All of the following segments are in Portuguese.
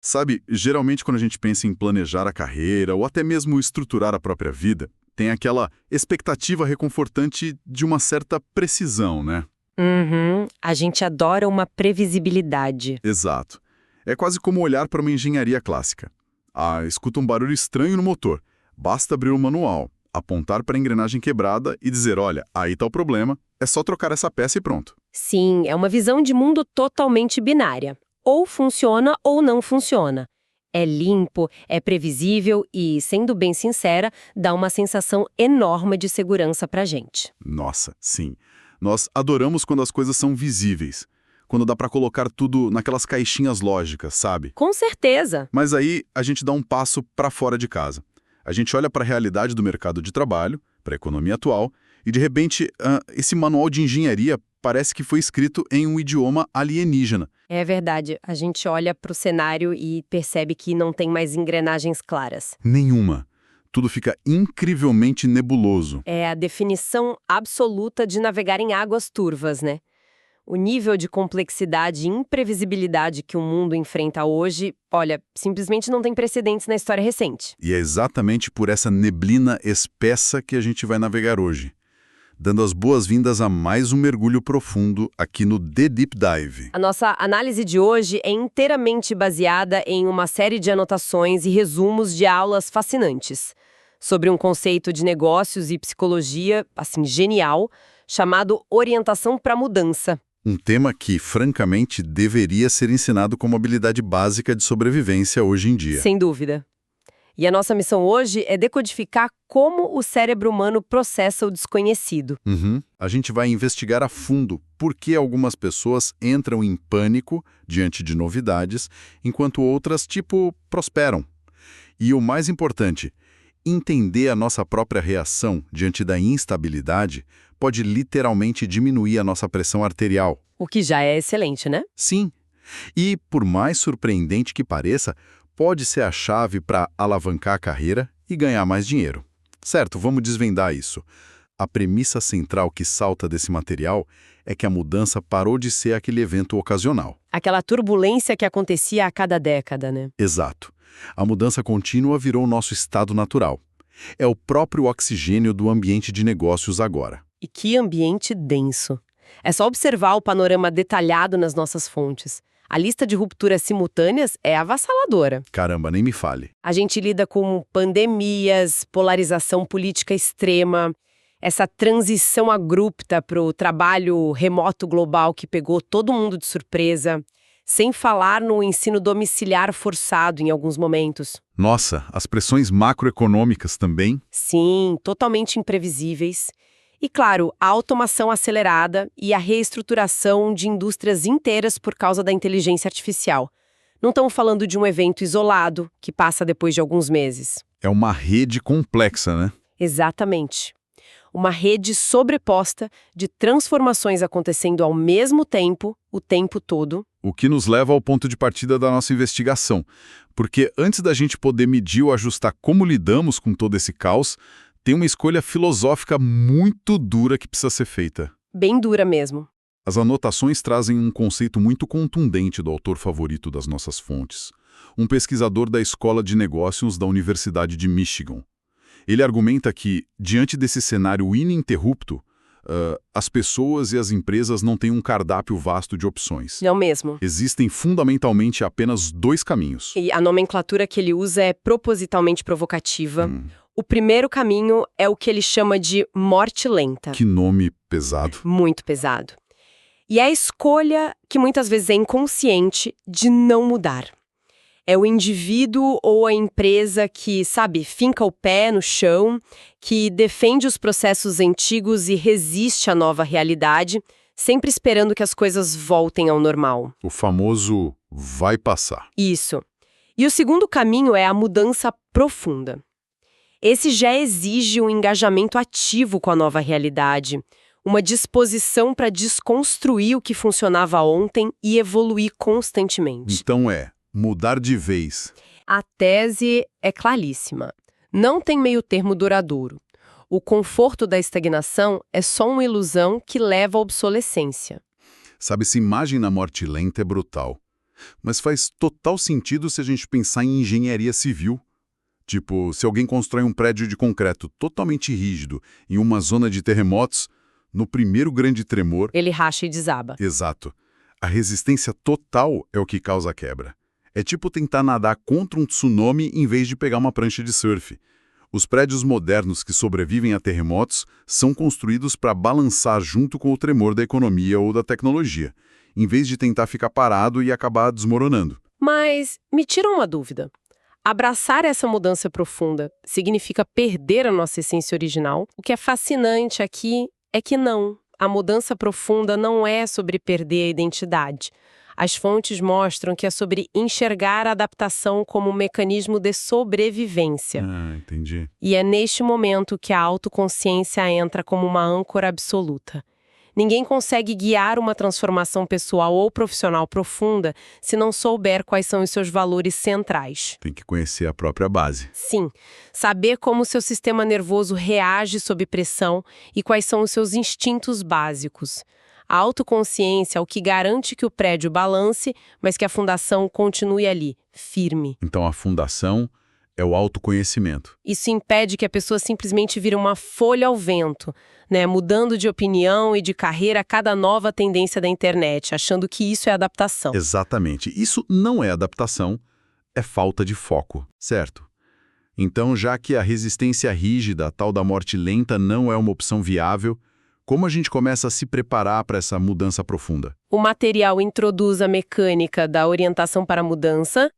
Sabe, geralmente quando a gente pensa em planejar a carreira ou até mesmo estruturar a própria vida, tem aquela expectativa reconfortante de uma certa precisão, né? Uhum, a gente adora uma previsibilidade. Exato. É quase como olhar para uma engenharia clássica. Ah, escuta um barulho estranho no motor. Basta abrir o manual, apontar para a engrenagem quebrada e dizer, olha, aí está o problema, é só trocar essa peça e pronto. Sim, é uma visão de mundo totalmente binária. Ou funciona ou não funciona. É limpo, é previsível e, sendo bem sincera, dá uma sensação enorme de segurança pra gente. Nossa, sim. Nós adoramos quando as coisas são visíveis. Quando dá para colocar tudo naquelas caixinhas lógicas, sabe? Com certeza. Mas aí a gente dá um passo para fora de casa. A gente olha para a realidade do mercado de trabalho, para a economia atual, e de repente esse manual de engenharia parece que foi escrito em um idioma alienígena. É verdade, a gente olha pro cenário e percebe que não tem mais engrenagens claras. Nenhuma. Tudo fica incrivelmente nebuloso. É a definição absoluta de navegar em águas turvas, né? O nível de complexidade e imprevisibilidade que o mundo enfrenta hoje, olha, simplesmente não tem precedentes na história recente. E é exatamente por essa neblina espessa que a gente vai navegar hoje, dando as boas-vindas a mais um mergulho profundo aqui no The Deep Dive. A nossa análise de hoje é inteiramente baseada em uma série de anotações e resumos de aulas fascinantes sobre um conceito de negócios e psicologia, assim, genial, chamado orientação para mudança. Um tema que, francamente, deveria ser ensinado como habilidade básica de sobrevivência hoje em dia. Sem dúvida. E a nossa missão hoje é decodificar como o cérebro humano processa o desconhecido. A gente vai investigar a fundo por que algumas pessoas entram em pânico diante de novidades, enquanto outras, prosperam. E o mais importante, entender a nossa própria reação diante da instabilidade pode literalmente diminuir a nossa pressão arterial. O que já é excelente, né? Sim. E, por mais surpreendente que pareça, pode ser a chave para alavancar a carreira e ganhar mais dinheiro. Certo, vamos desvendar isso. A premissa central que salta desse material é que a mudança parou de ser aquele evento ocasional. Aquela turbulência que acontecia a cada década, né? Exato. A mudança contínua virou nosso estado natural. É o próprio oxigênio do ambiente de negócios agora. E que ambiente denso. É só observar o panorama detalhado nas nossas fontes. A lista de rupturas simultâneas é avassaladora. Caramba, nem me fale. A gente lida com pandemias, polarização política extrema, essa transição abrupta para o trabalho remoto global que pegou todo mundo de surpresa, sem falar no ensino domiciliar forçado em alguns momentos. Nossa, as pressões macroeconômicas também? Sim, totalmente imprevisíveis. E, claro, a automação acelerada e a reestruturação de indústrias inteiras por causa da inteligência artificial. Não estamos falando de um evento isolado que passa depois de alguns meses. É uma rede complexa, né? Exatamente. Uma rede sobreposta de transformações acontecendo ao mesmo tempo, o tempo todo. O que nos leva ao ponto de partida da nossa investigação. Porque antes da gente poder medir ou ajustar como lidamos com todo esse caos, tem uma escolha filosófica muito dura que precisa ser feita. Bem dura mesmo. As anotações trazem um conceito muito contundente do autor favorito das nossas fontes, um pesquisador da Escola de Negócios da Universidade de Michigan. Ele argumenta que, diante desse cenário ininterrupto, as pessoas e as empresas não têm um cardápio vasto de opções. Não mesmo. Existem fundamentalmente apenas dois caminhos. E a nomenclatura que ele usa é propositalmente provocativa. O primeiro caminho é o que ele chama de morte lenta. Que nome pesado. Muito pesado. E é a escolha, que muitas vezes é inconsciente, de não mudar. É o indivíduo ou a empresa que, sabe, finca o pé no chão, que defende os processos antigos e resiste à nova realidade, sempre esperando que as coisas voltem ao normal. O famoso vai passar. Isso. E o segundo caminho é a mudança profunda. Esse já exige um engajamento ativo com a nova realidade, uma disposição para desconstruir o que funcionava ontem e evoluir constantemente. Então mudar de vez. A tese é claríssima. Não tem meio termo duradouro. O conforto da estagnação é só uma ilusão que leva à obsolescência. Sabe, essa imagem na morte lenta é brutal. Mas faz total sentido se a gente pensar em engenharia civil. Tipo, se alguém constrói um prédio de concreto totalmente rígido em uma zona de terremotos, no primeiro grande tremor... Ele racha e desaba. Exato. A resistência total é o que causa a quebra. É tipo tentar nadar contra um tsunami em vez de pegar uma prancha de surf. Os prédios modernos que sobrevivem a terremotos são construídos para balançar junto com o tremor da economia ou da tecnologia, em vez de tentar ficar parado e acabar desmoronando. Mas me tira uma dúvida. Abraçar essa mudança profunda significa perder a nossa essência original? O que é fascinante aqui é que não. A mudança profunda não é sobre perder a identidade. As fontes mostram que é sobre enxergar a adaptação como um mecanismo de sobrevivência. Ah, entendi. E é neste momento que a autoconsciência entra como uma âncora absoluta. Ninguém consegue guiar uma transformação pessoal ou profissional profunda se não souber quais são os seus valores centrais. Tem que conhecer a própria base. Sim, saber como o seu sistema nervoso reage sob pressão e quais são os seus instintos básicos. A autoconsciência é o que garante que o prédio balance, mas que a fundação continue ali, firme. Então a fundação é o autoconhecimento. Isso impede que a pessoa simplesmente vire uma folha ao vento, né, mudando de opinião e de carreira a cada nova tendência da internet, achando que isso é adaptação. Exatamente. Isso não é adaptação, é falta de foco, certo? Então, já que a resistência rígida, a tal da morte lenta, não é uma opção viável, como a gente começa a se preparar para essa mudança profunda? O material introduz a mecânica da orientação para a mudança.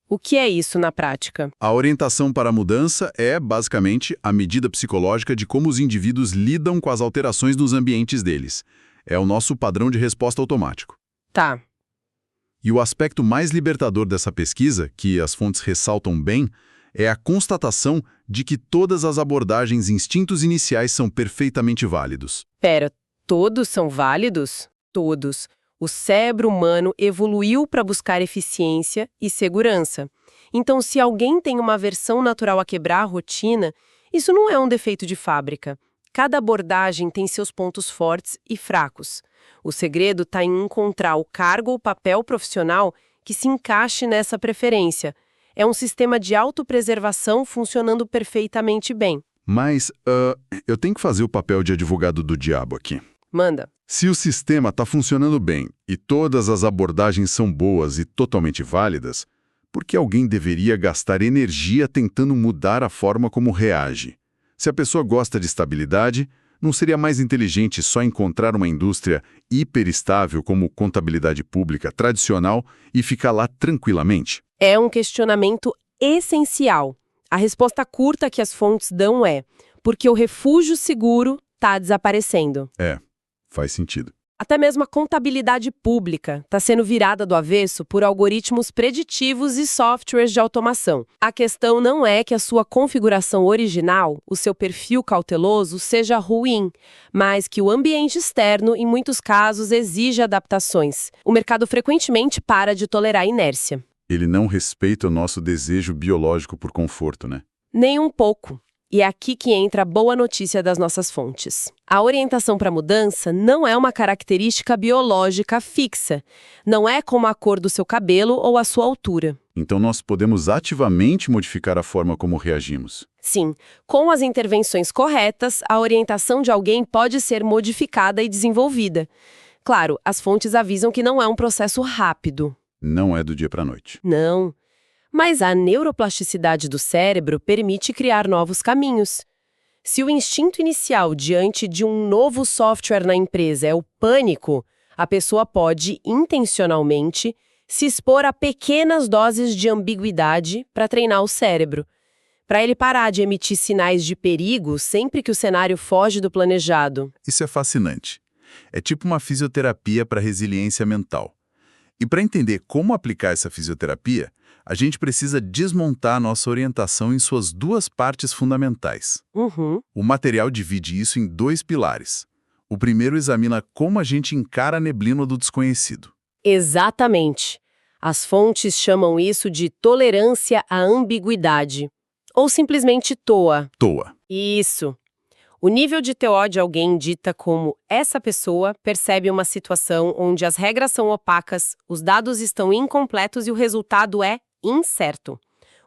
O que é isso na prática? A orientação para a mudança é, basicamente, a medida psicológica de como os indivíduos lidam com as alterações nos ambientes deles. É o nosso padrão de resposta automático. Tá. E o aspecto mais libertador dessa pesquisa, que as fontes ressaltam bem, é a constatação de que todas as abordagens e instintos iniciais são perfeitamente válidos. Pera, todos são válidos? Todos. O cérebro humano evoluiu para buscar eficiência e segurança. Então, se alguém tem uma aversão natural a quebrar a rotina, isso não é um defeito de fábrica. Cada abordagem tem seus pontos fortes e fracos. O segredo está em encontrar o cargo ou papel profissional que se encaixe nessa preferência. É um sistema de autopreservação funcionando perfeitamente bem. Mas, eu tenho que fazer o papel de advogado do diabo aqui. Manda. Se o sistema está funcionando bem e todas as abordagens são boas e totalmente válidas, por que alguém deveria gastar energia tentando mudar a forma como reage? Se a pessoa gosta de estabilidade, não seria mais inteligente só encontrar uma indústria hiperestável como contabilidade pública tradicional e ficar lá tranquilamente? É um questionamento essencial. A resposta curta que as fontes dão é porque o refúgio seguro está desaparecendo. Faz sentido. Até mesmo a contabilidade pública está sendo virada do avesso por algoritmos preditivos e softwares de automação. A questão não é que a sua configuração original, o seu perfil cauteloso, seja ruim, mas que o ambiente externo, em muitos casos, exige adaptações. O mercado frequentemente para de tolerar a inércia. Ele não respeita o nosso desejo biológico por conforto, né? Nem um pouco. E é aqui que entra a boa notícia das nossas fontes. A orientação para a mudança não é uma característica biológica fixa. Não é como a cor do seu cabelo ou a sua altura. Então nós podemos ativamente modificar a forma como reagimos. Sim, com as intervenções corretas, a orientação de alguém pode ser modificada e desenvolvida. Claro, as fontes avisam que não é um processo rápido. Não é do dia para a noite. Não. Mas a neuroplasticidade do cérebro permite criar novos caminhos. Se o instinto inicial diante de um novo software na empresa é o pânico, a pessoa pode, intencionalmente, se expor a pequenas doses de ambiguidade para treinar o cérebro, para ele parar de emitir sinais de perigo sempre que o cenário foge do planejado. Isso é fascinante. É tipo uma fisioterapia para resiliência mental. E para entender como aplicar essa fisioterapia, a gente precisa desmontar nossa orientação em suas duas partes fundamentais. O material divide isso em dois pilares. O primeiro examina como a gente encara a neblina do desconhecido. Exatamente. As fontes chamam isso de tolerância à ambiguidade. Ou simplesmente TOA. TOA. Isso. O nível de TO de alguém dita como essa pessoa percebe uma situação onde as regras são opacas, os dados estão incompletos e o resultado é incerto.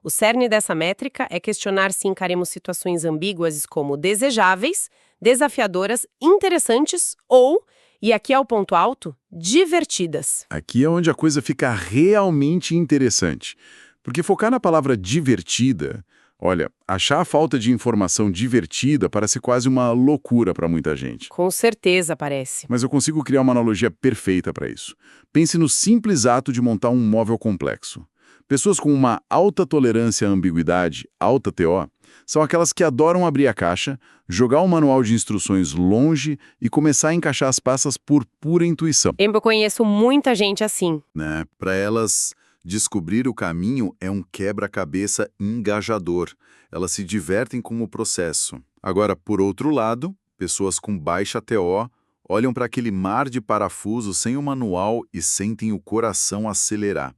O cerne dessa métrica é questionar se encaremos situações ambíguas como desejáveis, desafiadoras, interessantes ou, e aqui é o ponto alto, divertidas. Aqui é onde a coisa fica realmente interessante. Porque focar na palavra divertida, olha, achar a falta de informação divertida parece quase uma loucura para muita gente. Com certeza parece. Mas eu consigo criar uma analogia perfeita para isso. Pense no simples ato de montar um móvel complexo. Pessoas com uma alta tolerância à ambiguidade, alta TO, são aquelas que adoram abrir a caixa, jogar o manual de instruções longe e começar a encaixar as peças por pura intuição. Eu conheço muita gente assim. Né? Para elas, descobrir o caminho é um quebra-cabeça engajador. Elas se divertem com o processo. Agora, por outro lado, pessoas com baixa TO olham para aquele mar de parafusos sem o manual e sentem o coração acelerar.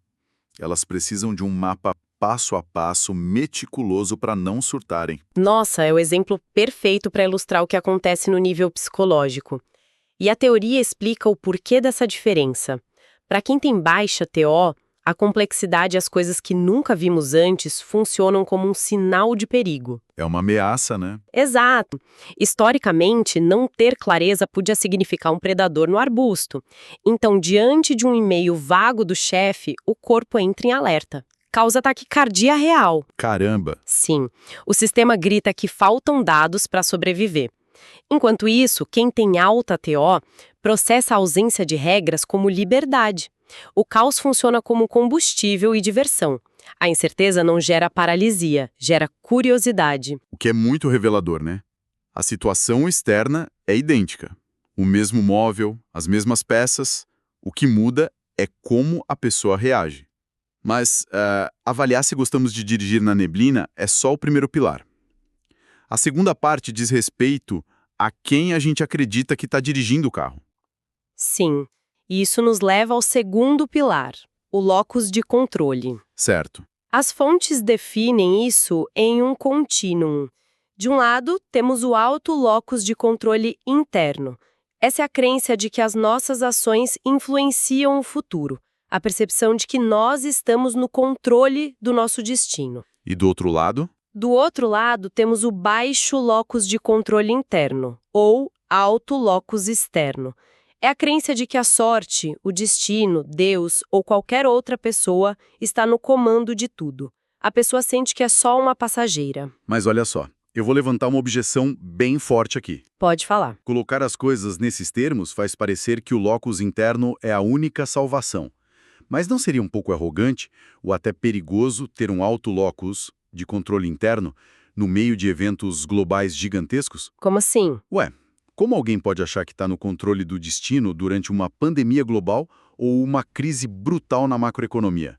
Elas precisam de um mapa passo a passo meticuloso para não surtarem. Nossa, é o exemplo perfeito para ilustrar o que acontece no nível psicológico. E a teoria explica o porquê dessa diferença. Para quem tem baixa TO, a complexidade e as coisas que nunca vimos antes funcionam como um sinal de perigo. É uma ameaça, né? Exato. Historicamente, não ter clareza podia significar um predador no arbusto. Então, diante de um e-mail vago do chefe, o corpo entra em alerta. Causa taquicardia real. Caramba! Sim, o sistema grita que faltam dados para sobreviver. Enquanto isso, quem tem alta TO processa a ausência de regras como liberdade. O caos funciona como combustível e diversão. A incerteza não gera paralisia, gera curiosidade. O que é muito revelador, né? A situação externa é idêntica. O mesmo móvel, as mesmas peças. O que muda é como a pessoa reage. Mas avaliar se gostamos de dirigir na neblina é só o primeiro pilar. A segunda parte diz respeito a quem a gente acredita que está dirigindo o carro. Sim, e isso nos leva ao segundo pilar, o locus de controle. Certo. As fontes definem isso em um contínuo. De um lado, temos o alto locus de controle interno. Essa é a crença de que as nossas ações influenciam o futuro. A percepção de que nós estamos no controle do nosso destino. E do outro lado? Do outro lado, temos o baixo locus de controle interno, ou alto locus externo. É a crença de que a sorte, o destino, Deus ou qualquer outra pessoa está no comando de tudo. A pessoa sente que é só uma passageira. Mas olha só, eu vou levantar uma objeção bem forte aqui. Pode falar. Colocar as coisas nesses termos faz parecer que o locus interno é a única salvação. Mas não seria um pouco arrogante ou até perigoso ter um alto locus de controle interno no meio de eventos globais gigantescos? Como assim? Ué, como alguém pode achar que está no controle do destino durante uma pandemia global ou uma crise brutal na macroeconomia?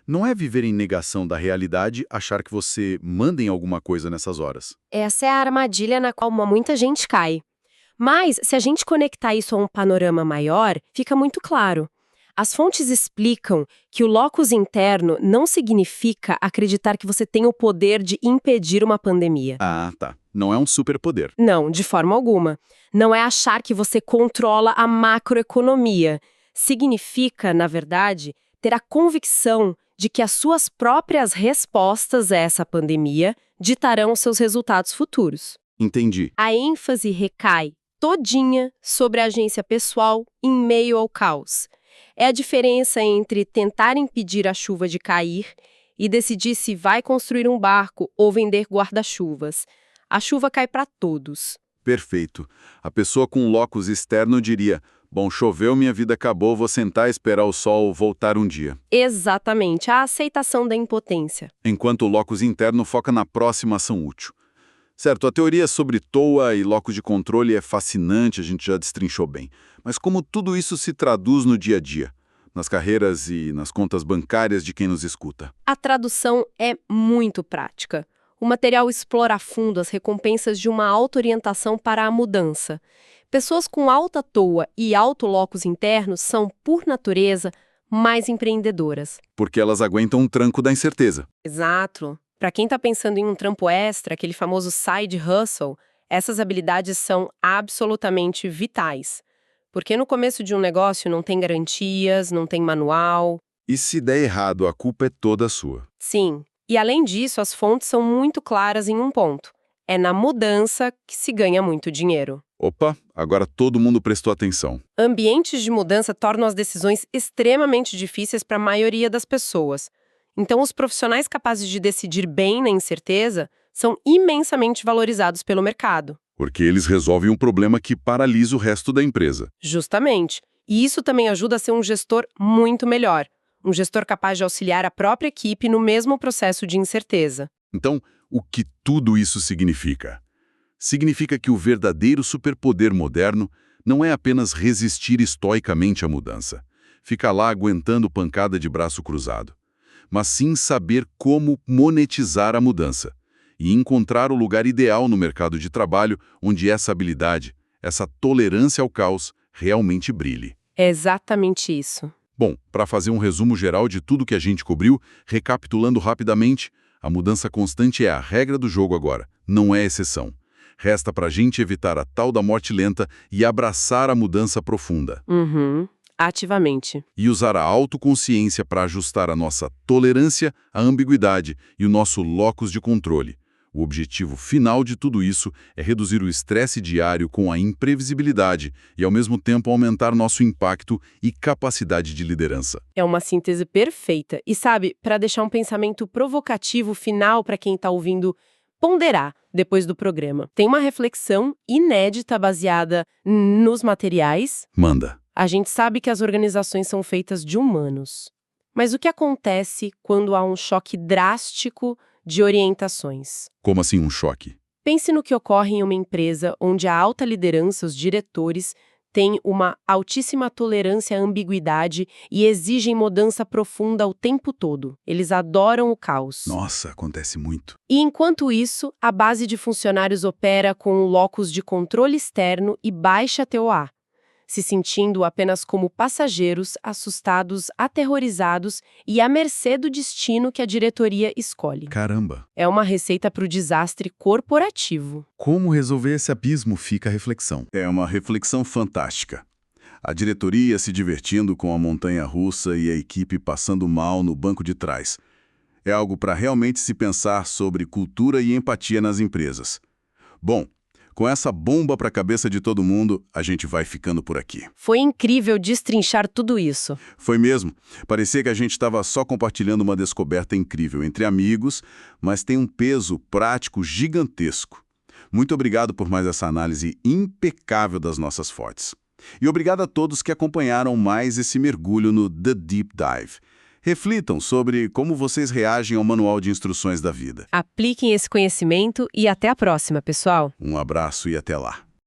Não é viver em negação da realidade achar que você manda em alguma coisa nessas horas. Essa é a armadilha na qual muita gente cai. Mas, se a gente conectar isso a um panorama maior, fica muito claro. As fontes explicam que o locus interno não significa acreditar que você tem o poder de impedir uma pandemia. Ah, tá. Não é um superpoder. Não, de forma alguma. Não é achar que você controla a macroeconomia. Significa, na verdade, ter a convicção de que as suas próprias respostas a essa pandemia ditarão seus resultados futuros. Entendi. A ênfase recai todinha sobre a agência pessoal em meio ao caos. É a diferença entre tentar impedir a chuva de cair e decidir se vai construir um barco ou vender guarda-chuvas. A chuva cai para todos. Perfeito. A pessoa com locus externo diria: bom, choveu, minha vida acabou, vou sentar e esperar o sol voltar um dia. Exatamente, a aceitação da impotência. Enquanto o locus interno foca na próxima ação útil. Certo, a teoria sobre TOA e locus de controle é fascinante, a gente já destrinchou bem. Mas como tudo isso se traduz no dia a dia? Nas carreiras e nas contas bancárias de quem nos escuta? A tradução é muito prática. O material explora a fundo as recompensas de uma auto-orientação para a mudança. Pessoas com alta TOA e alto locus internos são, por natureza, mais empreendedoras. Porque elas aguentam um tranco da incerteza. Exato. Para quem está pensando em um trampo extra, aquele famoso side hustle, Essas habilidades são absolutamente vitais, porque no começo de um negócio não tem garantias, não tem manual. E se der errado, a culpa é toda sua. Sim, e além disso, as fontes são muito claras em um ponto. É na mudança que se ganha muito dinheiro. Opa, agora todo mundo prestou atenção. Ambientes de mudança tornam as decisões extremamente difíceis para a maioria das pessoas. Então, os profissionais capazes de decidir bem na incerteza são imensamente valorizados pelo mercado. Porque eles resolvem um problema que paralisa o resto da empresa. Justamente. E isso também ajuda a ser um gestor muito melhor. Um gestor capaz de auxiliar a própria equipe no mesmo processo de incerteza. Então, o que tudo isso significa? Significa que o verdadeiro superpoder moderno não é apenas resistir estoicamente à mudança, ficar lá aguentando pancada de braço cruzado, mas sim saber como monetizar a mudança e encontrar o lugar ideal no mercado de trabalho onde essa habilidade, essa tolerância ao caos, realmente brilhe. É exatamente isso. Bom, para fazer um resumo geral de tudo que a gente cobriu, recapitulando rapidamente, a mudança constante é a regra do jogo agora, não é exceção. Resta para a gente evitar a tal da morte lenta e abraçar a mudança profunda. Ativamente. E usar a autoconsciência para ajustar a nossa tolerância à ambiguidade e o nosso locus de controle. O objetivo final de tudo isso é reduzir o estresse diário com a imprevisibilidade e, ao mesmo tempo, aumentar nosso impacto e capacidade de liderança. É uma síntese perfeita. E sabe, para deixar um pensamento provocativo final para quem está ouvindo ponderar depois do programa, tem uma reflexão inédita baseada nos materiais. Manda. A gente sabe que as organizações são feitas de humanos. Mas o que acontece quando há um choque drástico de orientações? Como assim um choque? Pense no que ocorre em uma empresa onde a alta liderança, os diretores, têm uma altíssima tolerância à ambiguidade e exigem mudança profunda o tempo todo. Eles adoram o caos. Nossa, acontece muito. E enquanto isso, a base de funcionários opera com um locus de controle externo e baixa TOA, se sentindo apenas como passageiros, assustados, aterrorizados e à mercê do destino que a diretoria escolhe. Caramba! É uma receita para o desastre corporativo. Como resolver esse abismo fica a reflexão. É uma reflexão fantástica. A diretoria se divertindo com a montanha-russa e a equipe passando mal no banco de trás. É algo para realmente se pensar sobre cultura e empatia nas empresas. Bom, com essa bomba para a cabeça de todo mundo, a gente vai ficando por aqui. Foi incrível destrinchar tudo isso. Foi mesmo. Parecia que a gente estava só compartilhando uma descoberta incrível entre amigos, mas tem um peso prático gigantesco. Muito obrigado por mais essa análise impecável das nossas fortes. E obrigado a todos que acompanharam mais esse mergulho no The Deep Dive. Reflitam sobre como vocês reagem ao manual de instruções da vida. Apliquem esse conhecimento e até a próxima, pessoal. Um abraço e até lá.